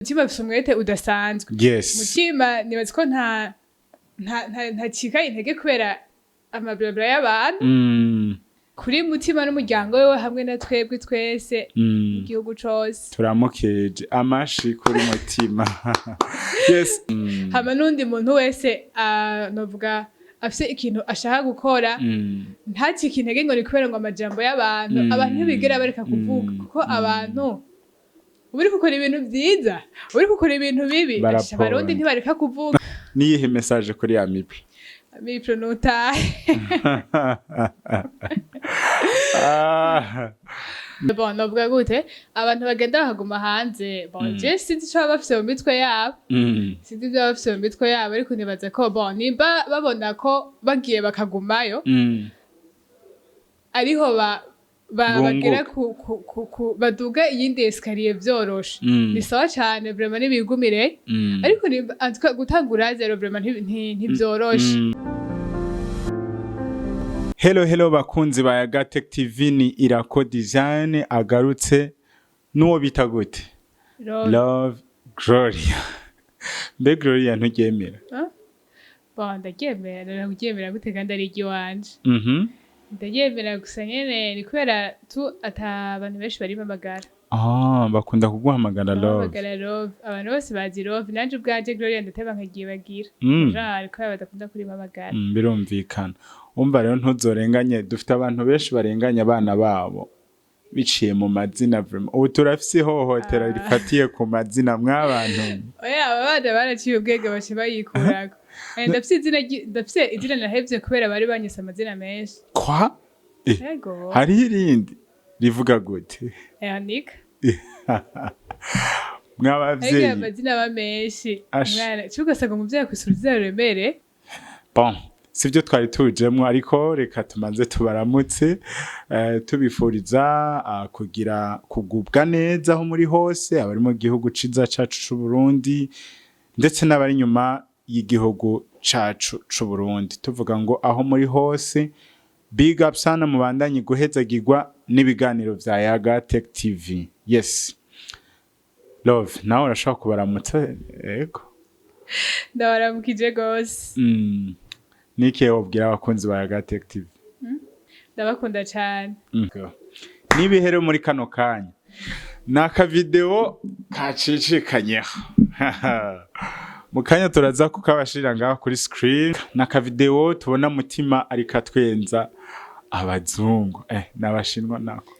Mutima afise umwete udasanzwe. Yes. Mutima nibaza ko ntacika intege kubera amablabla y'abantu. Kuri Mutima n'umuryango we hamwe na twebwe twese igihugu cose. Turamukeje amashi kuri Mutima. Yes. Hama n'undi muntu wese novuga afise ikintu ashaka gukora ntacika intege ngo ni kubera ngo amajambo y'abantu abantu ntibigera bareka kuvuga kuko abantu uri gukora ibintu vyiza uri gukora ibintu bibi abarundi ntibareka kuvuga. Niyihe message kuri Amipro? Amipro n'Atahe. Bon, novuga gute abantu bagenda bahaguma hanze bon je sinzi ico bafise mu mitwe yabo sinzi ivyo bafise mu mitwe yabo ariko nibaza ko bon nimba babona ko bagiye bakagumayo ariho bagera baduga iyindi escalier vyoroshe ni sawa cane vraiment nibigumire ariko gutangura zero vraiment ntivyoroshe. Hello bakunzi ba Yaga Tech TV ni Irako Design agarutse nuwo bita gute? Love Gloria. Mbe Gloria ntugemera? Bon ndagemera gute kandi ari igiwanje. Ndagemera gusa nyene ni kubera abantu benshi bari mamagara. Bakunda kuguhamagara Love. Abantu bose bazi Love nanje ubwaje Gloria ndateba nkagiye bagira. Ariko badakunda kuri mamagara. Birumvikana. Umva rero ntuzorenganye dufite abantu benshi barenganya abana babo biciye mu mazina vraiment. Ubu turafise ihohotera rifatiye ku mazina mw'abantu. Oya abana baraciye ubwenge bace bayikurako. Ndafise izina nahevye kubera bari banyise amazina menshi. Kwa? Hari irindi rivuga gute? Anika. Mw'abavyeyi. Amazina ba menshi. Mwana cyugasanga umuvyeyi kwisubiza remere. Bon. Sivyo twari tujemwo ariko reka tumanze tubaramutse tubifuriza kugira kugubwa neza aho muri hose abari mu gihugu ciza cacu c'u Burundi ndetse n'abari nyuma y'igihugu cacu c'u Burundi tuvuga ngo aho muri hose big up sana mubandanye guhezagirwa n'ibiganiro vya Yaga Tech TV. Yes Love nawe urashaka kubaramutsa ego ndabaramukije gose. Nike wobwira abakunzi ba Yaga Tech TV? Ndabakunda cyane. Nibihere muri kano kanya. Naka video kacicikanyeho. Mu kanya turaza kukabashira ngaho kuri screen. Naka video tubona Mutima ariko atwenza abazungu. Nabashinwa nako.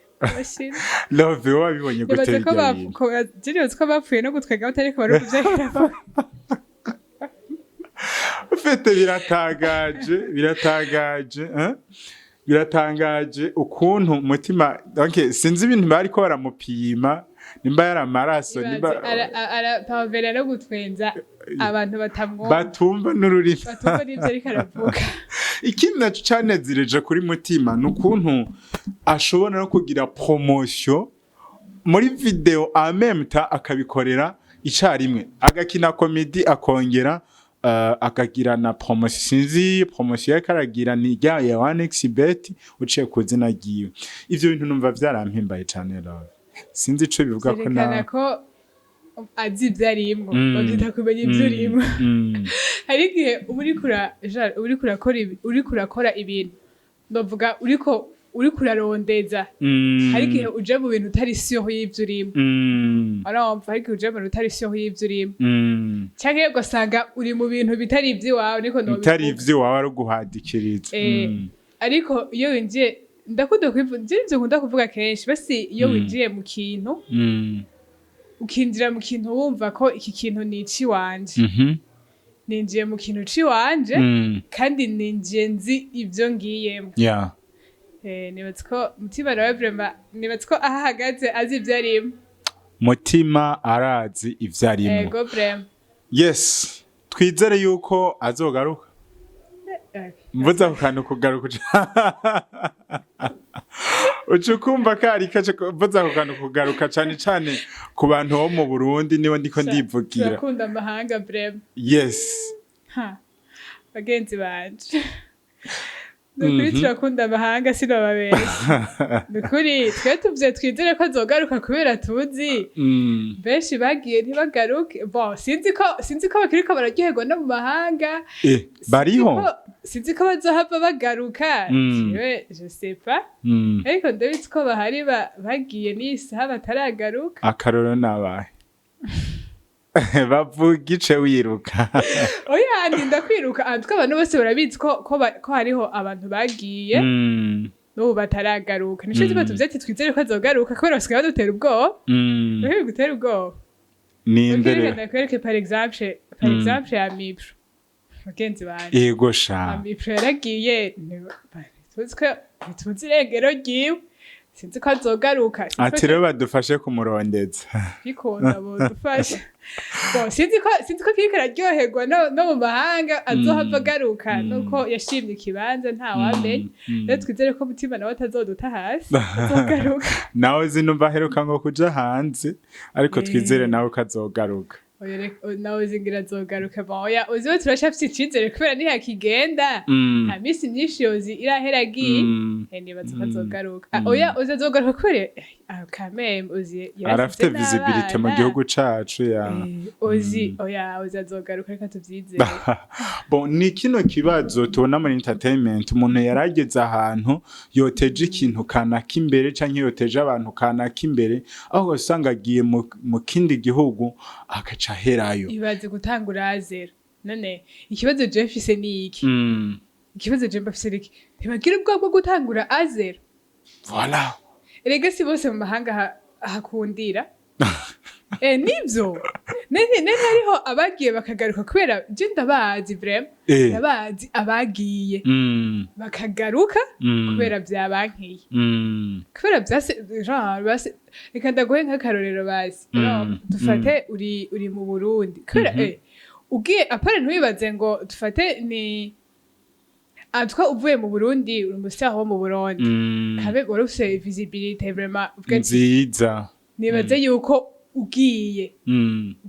Love wabibonye gute ibyo? Jiriwe ko bapfuye no gutwega batariko bari kuvyera. Ufite biratangaje ukuntu Mutima donc sinzi ibintu bariko baramupima nimba yaramaraso nimba arapavera no gutwenza abantu batumva n'ururimi batumva n'ivyo ariko aravuga. Ikindi naco canezireje kuri Mutima nukuntu ashobora no kugira promotion muri video en même temps akabikorera icarimwe agakina comedy akongera akagira na promotion yakaragira ni ya 1xbet uciye kuzina giwe. Ivyo bintu numva vyarampimbaye cyane Love. Sinzi ico bivuga ko na ko azi vyarimwo bavyita kumenya ivyo urimo. Hari igihe uri kurakora ibintu ndavuga uri kurarondeza hari igihe uje mu bintu utari siyo y'ivyo urimo arumva hari igihe uje mu bintu utari siyo y'ivyo urimo cyangwa ugasanga uri mu bintu bitari ivy'iwawe niko no bitari ivy'iwawe ari guhadikiriza ariko iyo winjiye ndakunda kuvuga kenshi basi iyo winjiye mu kintu ukinjira mu kintu wumva ko iki kintu ni ici wanje ninjiye mu kintu ci wanje kandi ninjiye nzi ivyo ngiyemo. Nibaza ko Mutima nawe vraiment nibaza ko ahagaze azi ivyo arimo. Mutima arazi ivyo arimo. Ego vraiment. Yes. Twizere yuko azogaruka. Mvuza kukantu kugaruka. Ucukumva kari kaje mvuza kukantu kugaruka cyane ku bantu bo mu Burundi niwe ndiko ndivugira. Turakunda amahanga vraiment. Yes. Bagenzi banje. nukuri turakunda amahanga sinababesha nukuri twe tuvye twizere ko azogaruka kubera tuzi benshi bagiye ntibagaruke bon sinzi ko bakiriko bararyoherwa no mu mahanga bariho sinzi ko bazohava bagaruka je sais pas ariko ndabizi ko bahari bagiye n'isaha bataragaruka akaroro nabaye bavuga ice wiruka oya ndinda kwiruka antwe abantu bose barabizi ko hariho abantu bagiye n'ubu bataragaruka nico tuba tuvye ati twizere ko azogaruka kubera basigaye badutera ubwoba bahiye gutera ubwoba ni imbere ndakwereke par exemple Amipro mugenzi wanje yego sha Amipro yaragiye tuzi irengero ryiwe sinzi ko azogaruka ati rero badufashe kumurondeza bikunda bodufasha sinzi ko kiriko araryoherwa no mu mahanga azohava agaruka nuko yashimye ikibanza ntawamenye rero twizere ko Mutima nawe atazoduta hasi azogaruka nawe zinumva aheruka ngo kuja hanze ariko twizere nawe ko azogaruka nawe zingira azogaruka oya uziwe turashafise icizere kubera ntihakigenda nta misi myinshi yozi irahera agiye nibaza ko azogaruka oya uzi azogaruka kubera kameme uzi arafite visibility mu gihugu cacu uzi azogaruka reka tuvyizere bon ni kino kibazo tubona muri entertainment umuntu yarageze ahantu yoteje ikintu kanaka imbere canke yoteje abantu kanaka imbere aho usanga agiye mu kindi gihugu akaca herayo ibaze gutangura zero none ikibazo je mfise ni iki ikibazo je mbafise iki ntibagira ubwo bwo gutangura azero voilà erega si bose mu mahanga hakundira nivyo nene hariho abagiye bakagaruka kubera je ndabazi vraiment ndabazi abagiye bakagaruka kubera vyabankiye kubera vyase genre base reka ndaguhe nk'akarorero basi dufate uri mu Burundi kubera ugiye apare ntubibaze ngo dufate ni atwa uvuye mu Burundi uri umustar wo mu Burundi kabe gorufise visibility vraiment nziza nibaze yuko ugiye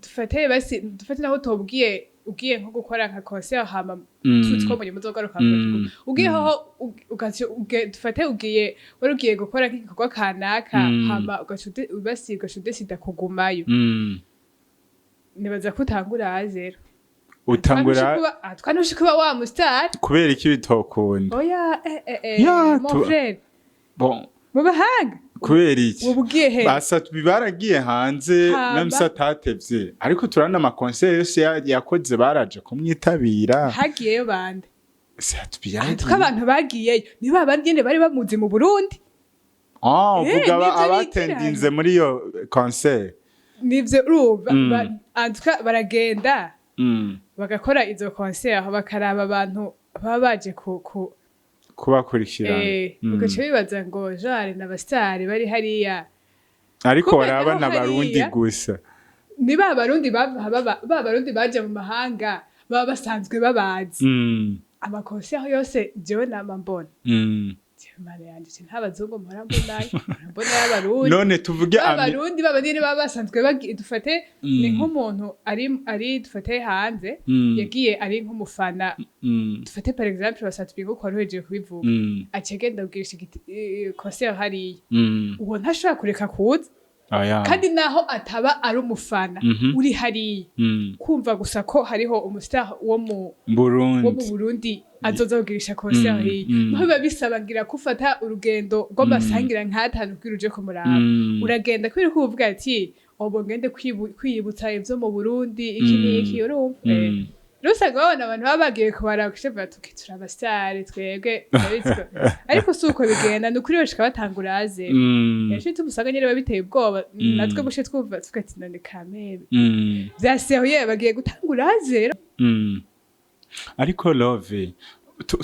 dufate naho tobwiye ugiye nko gukora nka concert hama tutwo muri muzogaruka ugiye ho dufate ugiye wari ugiye gukora nk'igikorwa kanaka hama ugashude sida kugumayo nibaza ko utangura azero utangura twanushe kuba wa mustar kubera iki bitokunda oya mon frère bon mu bahanga kubera iki ubugiye he basa baragiye hanze namisa tatevye ariko turana ama concert yose yakoze baraje kumwitabira hagiyeyo bande satubiyandi abantu bagiyeyo ni babandi nyene bari bamuzi mu Burundi vuga abatendinze muri yo concert nivyo ruba antuka baragenda bagakora izo concert aho bakaraba abantu baba baje kubakurikirana ugaca bibaza ngo jare n'abastari bari hariya ariko baraba n'abarundi gusa ni babarundi babarundi baje mu mahanga baba basanzwe babazi amakosi aho yose jewe nama mbona Mane yanje ntabazungu mpora mbona y'abarundi none tuvuge abarundi babandi baba basanzwe dufate ni nk'umuntu ari dufate hanze yagiye ari nk'umufana dufate par exemple basatubye ko kwaruheje kubivuga acegenda kugirisha concert hariya uwo ntashobora kureka kuza kandi naho ataba ari umufana uri hariya kumva gusa ko hariho umustar wo mu Burundi azozogirisha concert hiya naho biba bisabagira kufata urugendo rwo masangira nk'atanu kwiruje ko muraba uragenda kwiri kuvuga ati obo ngende kwiyibutsa ivyo mu Burundi iki n'iki urumva rusanga babona abantu baba bagiye kubara kusheva tukitura abastari twebwe ariko suko bigenda nukuri bashika batangura aze yaje tumusanga nyere babiteye ubwoba natwe bushe twumva tukati none kamebe vyasehoye bagiye gutangura aze ariko love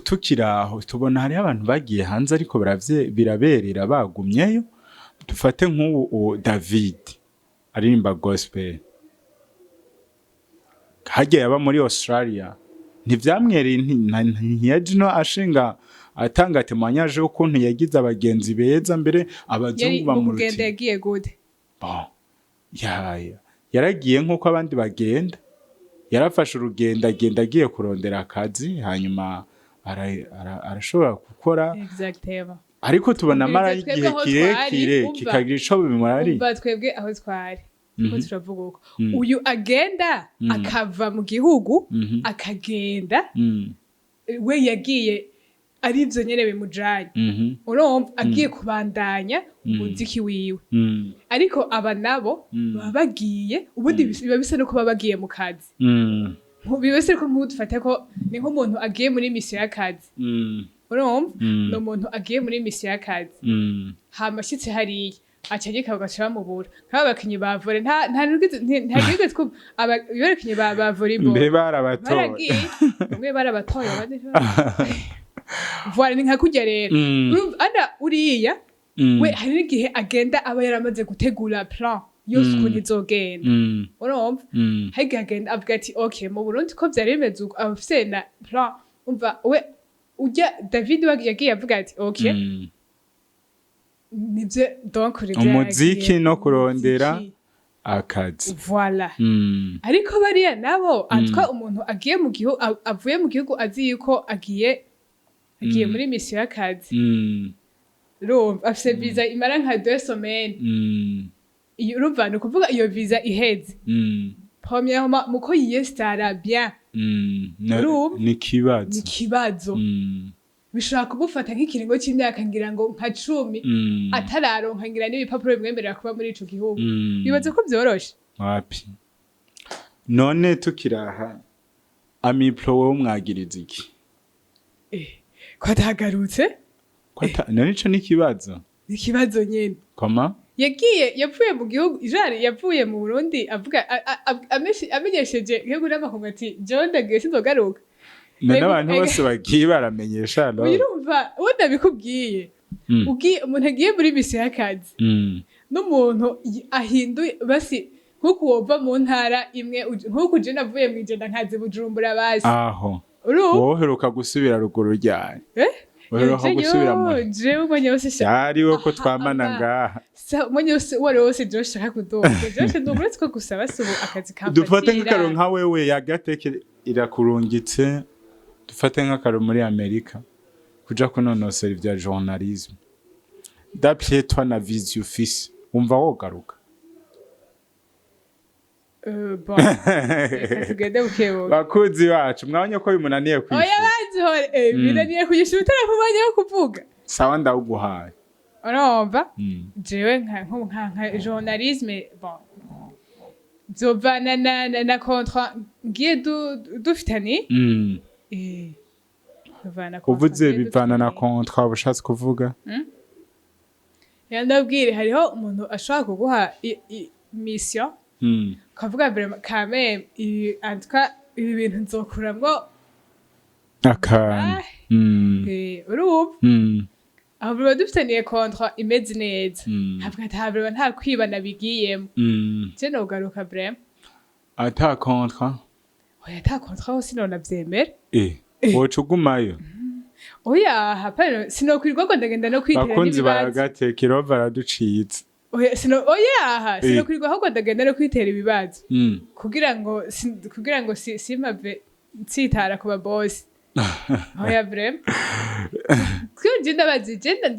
tukiraho tubona hari abantu bagiye hanze ariko biraberera bagumyeyo dufate nk'ubu David aririmba gospel hagiye aba muri Australia ntivyamwereye ntiyaje no ashinga atanga temanyaje ukuntu yagize abagenzi beza mbere abazungu bamuruti yari yagiye gute yaragiye nkuko abandi bagenda yarafashe urugendo agenda agiye kurondera akazi hanyuma arashobora gukora exactement ariko tubona amara igihe kirekire kikagira ico bimurari umva twebwe aho twari ko turavuga uko uyu agenda akava mu gihugu akagenda we yagiye ari ivyo nyene bimujanye urumva agiye kubandanya umuziki wiwe ariko aba nabo baba bagiye ubundi biba bisa no kuba bagiye mu kazi bibese ko nk'udufate ko ni nk'umuntu agiye muri mission y'akazi urumva no muntu agiye muri mission y'akazi hamashitse hariya acagika bagaca bamubura nk'aba bakinyi ba volley nta gihugu twumva abakinyi ba volleyball mbe barabatoye bamwe barabatoye abandi voilà ni nka kurya rero urumva uriya we hari n'igihe agenda aba yaramaze gutegura plan yose ukuntu izogenda urumva haiga agenda avuga ati okay mu Burundi ko vyari bimeze uko abafise na plan umva we ujya David yagiye avuga ati okay nivyo donc umuziki no kurondera akazi voilà ariko bariya nabo atwa umuntu agiye mu gihugu avuye mu gihugu azi yuko agiye muri mission y'akazi urumva afise visa imara nka 2 semaines iyo urumva no kuvuga iyo visa iheze premièrement muko yiyestara bien ni kibazo bishaka kubufata nk'ikiringo cy'imyaka ngira ngo nka 10 atararonka ngira n'ibipapuro bimwemerera kuba muri ico gihugu bibaze ko byoroshe wapi none tukiraha Amipro wo mwagiriza iki ko atagarutse none ico ni kibazo nyene koma yavuye mu gihugu ijari yavuye mu Burundi avuga amenyesheje igihugu n'amakungu ati jewe ndagiye sinzogaruka n'abantu bose bagiye baramenyesha no urumva wenda bikubwiye umuntu agiye muri mission y'akazi n'umuntu ahinduye basi nkuko wova mu ntara imwe nkuko je navuye mu ijenda nkazi Bujumbura basi aho woheruka gusubira ruguru ryari woheruka gusubira mu jewe ubonye wose yari wo ko twamana ngaha ubonye wose Josh shaka kudoga Josh ndumuretse ko gusaba subu akazi kamfatira dufate nk'akaro nka wewe yagateke irakurungitse dufate nk'akaro muri Amerika kuja kunonosera ivya journalisme d'après toi na vision fils umva wogaruka bon tugende bukebuke bakuzi bacu mwabonye ko bimunaniye kwishura oya bazihore binaniye kuyishura utarafumanye yo kuvuga sawa ndawuguhaye urumva jewe nka journalisme bon zovana na contrat ngiye dufitani uvuze bivana na contrat bushatse kuvuga yandabwire hariho umuntu ashobora kuguha mission kavuga vraiment quand même en tout cas ibi bintu nzokuramwo akana urumva aho biba dufitaniye contrat imeze neza havuga ati habiba nta kwibana bigiyemo je nogaruka vraiment ata contrat oya ata contrat hose none navyemera wocugumayo oya hapana sinokwirwa ngo ndagenda no kwitera n'ibibazo bakunzi baragateka baraducitse oya sinokwirwa ahubwo ndagenda no kwitera ibibazo kugira ngo simave nsitara ku babosi oya vraiment je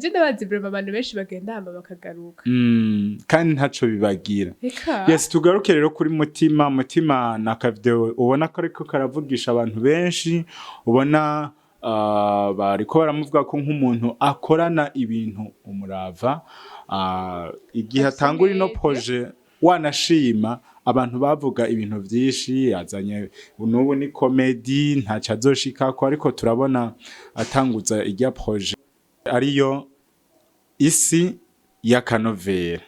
ndabazi vraiment abantu benshi bagenda hamba bakagaruka kandi ntaco bibagira yes tugaruke rero kuri Mutima na ka video ubona ko ariko karavugisha abantu benshi ubona bariko baramuvuga ko nk'umuntu akorana ibintu umurava igihe atangura ino projet wanashima abantu bavuga ibintu vyinshi azanye nubu ni comedy ntaca azoshikako ariko turabona atanguza irya projet ariyo isi ya kanovera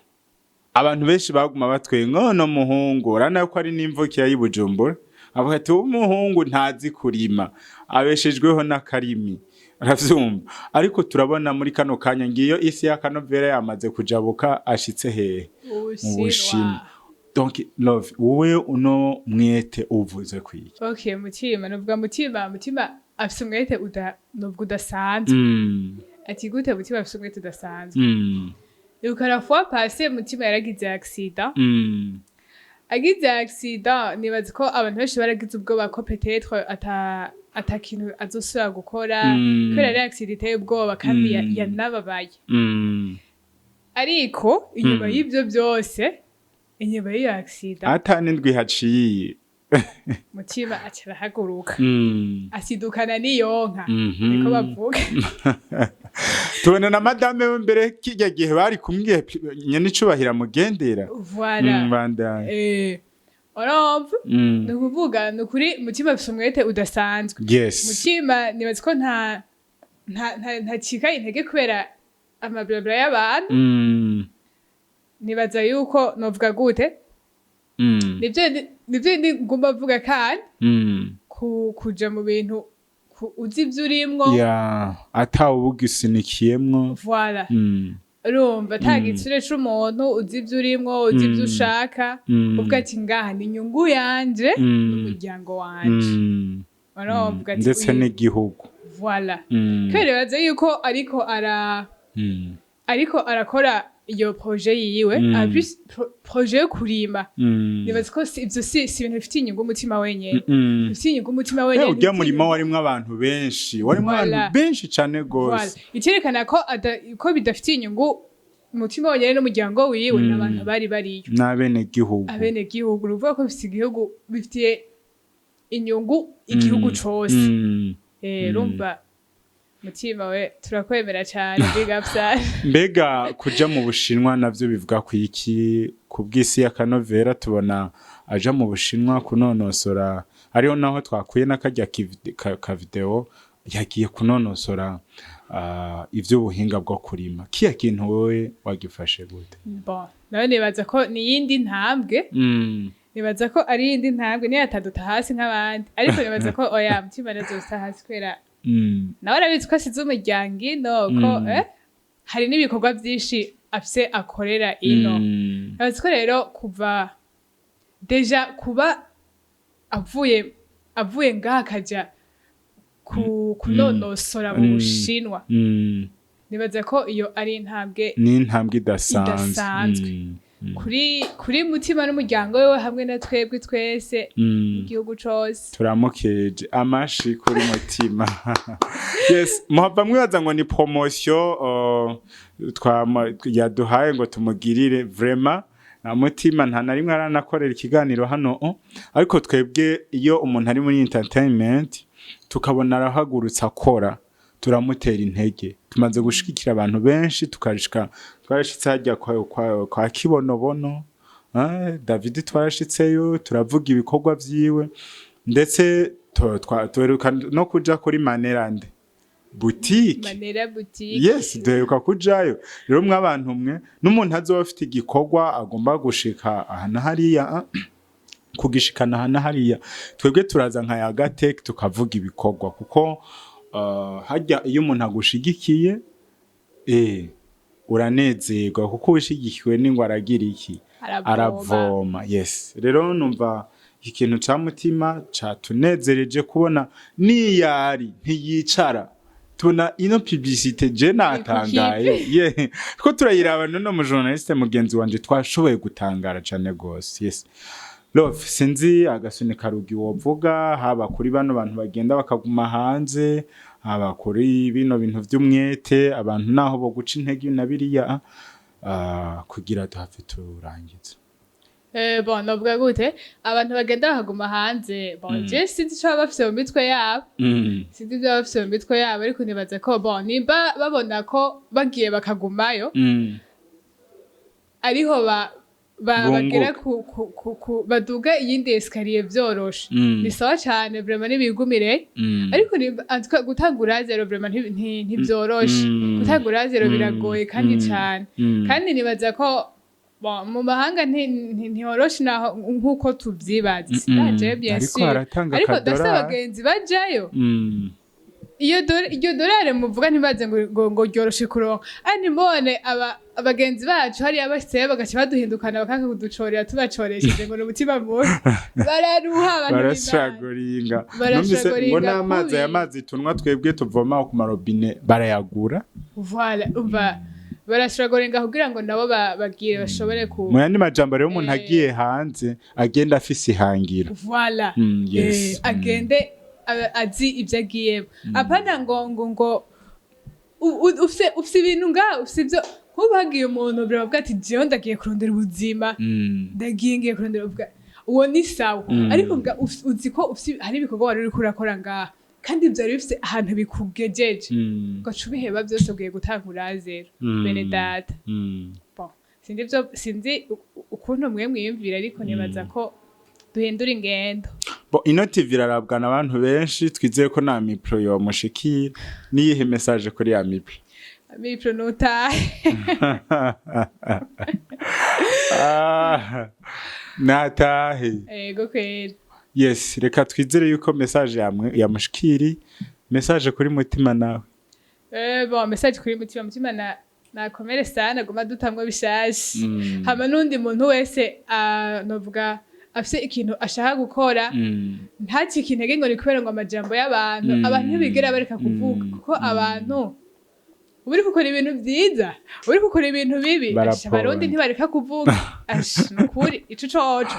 abantu benshi baguma batwenga no muhungu rana ko ari n'imvukira y'Ibujumbura avuga ati umuhungu ntazi kurima abeshejweho n'akarimi aravyumva ariko turabona muri kano kanya ngiyo isi ya kanovera yamaze kujabuka ashitse hehe mu Bushima donc love wowe uno mwete uvuze kwiki okay Mutima novuga Mutima afise umwete nubwo udasanzwe ati gute Mutima afise umwete udasanzwe yuko la fois passée Mutima yaragize accident agize accident nibaza ko abantu benshi baragize ubwoba ko peut-être atakintu azosubira gukora kubera ari accident iteye ubwoba kandi yanababaye ariko inyuma y'ivyo byose inyuma y'iyo accident atanindwi haciye Mutima acarahaguruka asidukana n'iyonka niko bavuga tubona na madame we mbere kijya gihe bari kumwe nyene icubahira mugendera voilà urumva ni ukuvuga ni ukuri Mutima afise umwete udasanzwe Mutima nibaza ko ntacika intege kubera amablabla y'abantu nibaza yuko novuga gute nivyo ngomba avuga kandi kuja mu bintu uzi ivyo urimwo atawe ubugisinikiyemwo voilà urumva ata gitsure c'umuntu uzi ivyo urimwo uzi ivyo ushaka uvuga ati ngaha ni inyungu yanje n'umuryango wanje urumva ndetse n'igihugu voilà kubera baza yuko ariko arakora iyo projet yiwe plus projet yo kurima nibaza ko ivyo si ibintu bifite inyungu Mutima wenyene bifite inyungu Mutima wenyene urya murima warimwo abantu benshi warimwo abantu benshi cane gose ikerekana ko bidafite inyungu Mutima wenyene n'umuryango wiwe n'abantu bari bariyo n'abene gihugu ruvuga ko bifite igihugu bifitiye inyungu igihugu cose rumva Mutima we turakwemera cyane mbega kuja mu Bushinwa navyo bivuga ku iki ku bw'isi y'akanovera tubona aja mu Bushinwa kunonosora ariho naho twakuye n'akajya ka video yagiye kunonosora ivy'ubuhinga bwo kurima kiya kintu wowe wagifashe gute nawe nibaza ko ni yindi ntambwe nibaza ko ari yindi ntambwe niyo ataduta hasi nk'abandi ariko nibaza ko oya Mutima nazosta hasi kwera nawe arabizi ko asize umuryango ino ko hari n'ibikorwa byinshi afise akorera ino nabazi ko rero kuva avuye ngaha akaja kunonosora mu Bushinwa nibaza ko iyo ari intambwe idasanzwe kuri Mutima n'umuryango we hamwe na twebwe twese igihugu cose turamukeje amashi kuri Mutima yes muhava mwibaza ngo ni promotion yaduhaye ngo tumugirire vraiment na Mutima nta na rimwe aranakorera ikiganiro hano ariko twebwe iyo umuntu ari muri entertainment tukabona arahagurutsa akora turamutera intege tumaze gushikira abantu benshi twarashitse hajya kwa Kibonobono David twarashitseyo turavuga ibikorwa vyiwe ndetse tweruka no kuja kuri Manerande boutique yes duheruka kujayo rero mw'abantu mwe n'umuntu azoba afite igikorwa agomba gushika ahana hariya kugishikana ahana hariya twebwe turaza nka Yaga Tech tukavuga ibikorwa kuko hajya iyo umuntu agushigikiye uranezerwa kuko ushigikiwe n'ingwa aragira iki aravoma yes rero numva ikintu ca Mutima catunezereje kubona niyari ntiyicara tuna ino publicité je natangaye ko turayiraba no mu journaliste mugenzi wanje twashoboye gutangara cyane gose yes Love sinzi agasuni karugi wovuga haba kuri bano bantu bagenda bakaguma hanze haba kuri bino bintu vy'umwete abantu naho bo guca intege nabiriya kugira duhafe turangiza bon novuga gute abantu bagenda bakaguma hanze bon je sinzi cyo bafise mu mitwe yabo sinzi byo bafise mu mitwe yabo ariko nibaza ko bon nimba babona ko bagiye bakagumayo ariho bagera baduga iyindi escalier vyoroshe ni sawa cyane vraiment nibigumire ariko gutangura zero vraiment ntibyoroshe gutangura zero biragoye kandi cyane kandi nibaza ko mu mahanga ntiyoroshe naho nkuko tuvyibaza sinaje bien sûr ariko dafite abagenzi bajayo iyo dolare muvuga ntibaze ngo ryoroshe kuronka ani mbone abagenzi bacu hari abashitse bagaca baduhindukana bakaka kuducorera tubacoresheje ngo Mutima mubi bararuha abantu barashagoringa ngo n'amazi y'amazi tunwa twebwe tuvoma ku marobine barayagura voilà barashagoringa kugira ngo nabo bagire bashobore ku mu yandi majambo rero umuntu agiye hanze agenda afise ihangiro voilà yes agende azi ibyo agiyemo apana ngo ufite ibintu ngaho ufite ibyo nk'ubagiye umuntu biravuga ati jewe ndagiye kurondera ubuzima ngiye kurondera uwo ni sawa ariko uzi ko hari ibikorwa wari uri kurakora ngaha kandi byari bifite ahantu bikugejeje ugaca ubiheba byose ugiye gutangura zero bene data sinzi ukuntu mwe mwiyumvira ariko nibaza ko duhindura ingendo ino TV irarabwana abantu benshi twizeye ko na Amipro yomushikira niyihe message kuri Amipro Amipro n'utahe natahe ego kweli yes reka twizere yuko message yamushikiri message kuri Mutima nawe message kuri Mutima nakomere sana goma dutamwe bishaje hama nundi muntu wese novuga afise ikintu ashaka gukora ntacike intege ngo ni kubera ngo amajambo y'abantu abantu bigera bareka kuvuga kuko abantu uri gukora ibintu byiza uri gukora ibintu bibi abarundi ntibareka kuvuga nukuri ico coco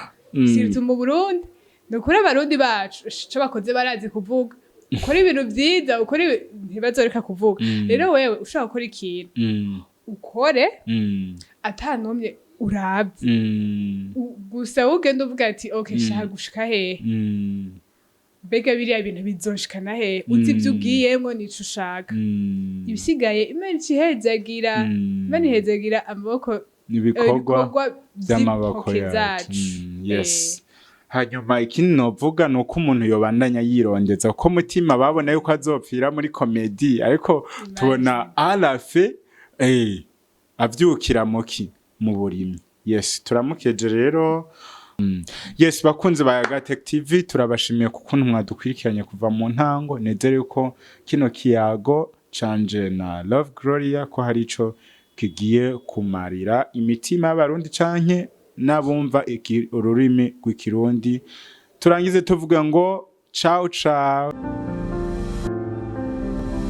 sirtu mu Burundi nukuri abarundi bacu ico bakoze barazi kuvuga ukora ibintu byiza ukora ntibazoreka kuvuga rero wewe ushaka gukora ikintu ukore atanumye urabye gusa ugenda uvuga ati okay shaka gushika hehe mbega biriya bintu bizoshikana hehe uzi ibyo ugiyemo nico ushaka ibisigaye Imana ihezagira amaboko ibikorwa by'amaboko yacu yes hanyuma ikindi novuga nuko umuntu yobandanya yirondeza ko Mutima babona yuko azopfira muri komedi ariko tubona arafe avyukira mu burimi yes turamukeje rero yes bakunze ba Yaga Tech TV turabashimiye kukuntu mwadukwirikiranye kuva mu ntango nezere yuko kino kiyago canje na Love Gloria ko hari ico kigiye kumarira imitima y'abarundi canke nabumva ururimi rw'ikirundi turangize tuvuga ngo ciao ciao